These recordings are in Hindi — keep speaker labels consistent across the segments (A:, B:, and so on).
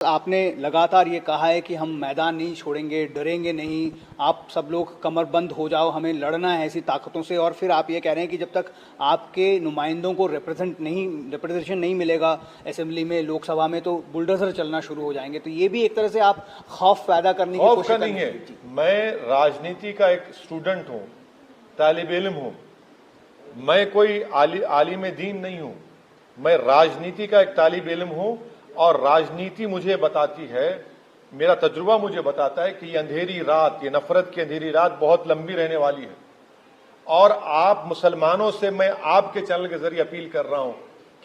A: आपने लगातार ये कहा है कि हम मैदान नहीं छोड़ेंगे, डरेंगे नहीं, आप सब लोग कमरबंद हो जाओ, हमें लड़ना है ऐसी ताकतों से। और फिर आप ये कह रहे हैं कि जब तक आपके नुमाइंदों को रिप्रेजेंटेशन नहीं मिलेगा असेंबली में, लोकसभा में, तो बुलडोजर चलना शुरू हो जाएंगे। तो ये भी एक तरह से आप खौफ पैदा करने की कोशिश कर रहे हैं।
B: मैं राजनीति का एक स्टूडेंट हूँ, तालिब इल्म हूँ, मैं कोई आलिम दीन नहीं हूँ, मैं राजनीति का एक तालिब इल्म हूँ। और राजनीति मुझे बताती है, मेरा तजुर्बा मुझे बताता है कि ये अंधेरी रात, ये नफरत की अंधेरी रात बहुत लंबी रहने वाली है। और आप मुसलमानों से मैं आपके चैनल के जरिए अपील कर रहा हूं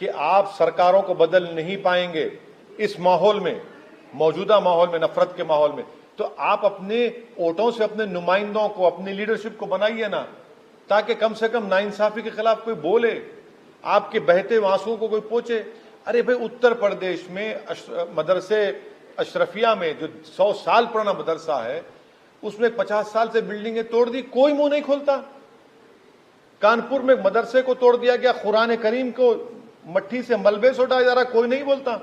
B: कि आप सरकारों को बदल नहीं पाएंगे इस माहौल में, मौजूदा माहौल में, नफरत के माहौल में। तो आप अपने वोटों से अपने नुमाइंदों को, अपनी लीडरशिप को बनाइए ना, ताकि कम से कम नाइंसाफी के खिलाफ कोई बोले, आपके बहते आंसुओं को कोई पोंछे। अरे भाई, उत्तर प्रदेश में मदरसे अशरफिया में जो 100 साल पुराना मदरसा है, उसमें 50 साल से बिल्डिंगें तोड़ दी, कोई मुंह नहीं खोलता। कानपुर में मदरसे को तोड़ दिया गया, कुरान करीम को मट्टी से मलबे से उठाया जा रहा, कोई नहीं बोलता।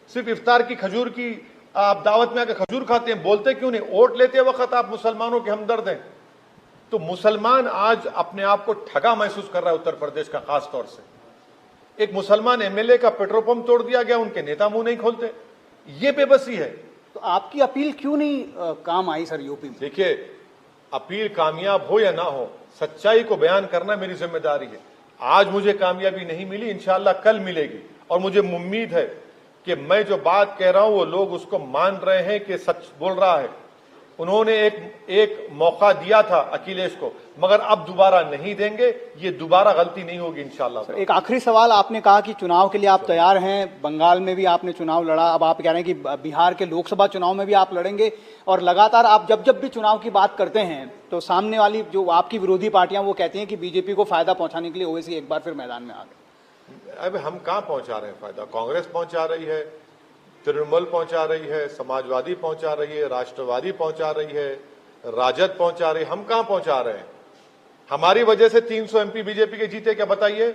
B: सिर्फ इफ्तार की खजूर की आप दावत में आकर खजूर खाते हैं, बोलते क्यों नहीं? वोट लेते वक्त आप मुसलमानों के हमदर्द हैं। तो मुसलमान आज अपने आप को ठगा महसूस कर रहा है उत्तर प्रदेश का, खास तौर से। एक मुसलमान एमएलए का पेट्रोल पंप तोड़ दिया गया, उनके नेता मुंह नहीं खोलते, ये बेबसी है।
A: तो आपकी अपील क्यों नहीं काम आई सर यूपी में?
B: देखिए, अपील कामयाब हो या ना हो, सच्चाई को बयान करना मेरी जिम्मेदारी है। आज मुझे कामयाबी नहीं मिली, इंशाअल्लाह कल मिलेगी। और मुझे उम्मीद है कि मैं जो बात कह रहा हूं वो लोग उसको मान रहे हैं कि सच बोल रहा है। उन्होंने एक मौका दिया था अखिलेश को, मगर अब दोबारा नहीं देंगे, ये दोबारा गलती नहीं होगी इंशाअल्लाह।
A: एक आखिरी सवाल, आपने कहा कि चुनाव के लिए आप तैयार हैं, बंगाल में भी आपने चुनाव लड़ा, अब आप कह रहे हैं कि बिहार के लोकसभा चुनाव में भी आप लड़ेंगे। और लगातार आप जब भी चुनाव की बात करते हैं तो सामने वाली जो आपकी विरोधी पार्टियां वो कहती हैं कि बीजेपी को फायदा पहुंचाने के लिए ओवैसी एक बार फिर मैदान में आ गए।
B: अब हम कहां पहुंचा रहे हैं फायदा? कांग्रेस पहुंचा रही है, तृणमूल पहुंचा रही है, समाजवादी पहुंचा रही है, राष्ट्रवादी पहुंचा रही है, राजद पहुंचा रही है। हम कहां पहुंचा रहे हैं? हमारी वजह से 300 एमपी बीजेपी के जीते, क्या बताइए?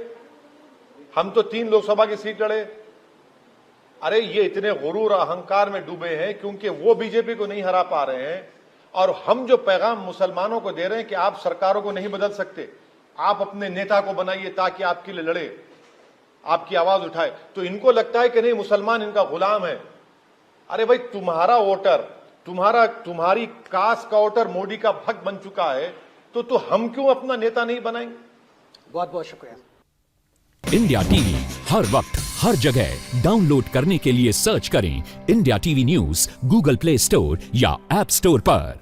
B: हम तो 3 लोकसभा की सीट लड़े। अरे ये इतने गुरूर अहंकार में डूबे हैं क्योंकि वो बीजेपी को नहीं हरा पा रहे हैं। और हम जो पैगाम मुसलमानों को दे रहे हैं कि आप सरकारों को नहीं बदल सकते, आप अपने नेता को बनाइए ताकि आपके लिए लड़े, आपकी आवाज उठाए। तो इनको लगता है कि नहीं, मुसलमान इनका गुलाम है। अरे भाई, तुम्हारा वोटर, तुम्हारी कास्ट का वोटर मोदी का भक्त बन चुका है, तो हम क्यों अपना नेता नहीं बनाएंगे?
A: बहुत बहुत शुक्रिया।
C: इंडिया टीवी हर वक्त हर जगह डाउनलोड करने के लिए सर्च करें India TV news Google play store या ऐप स्टोर पर।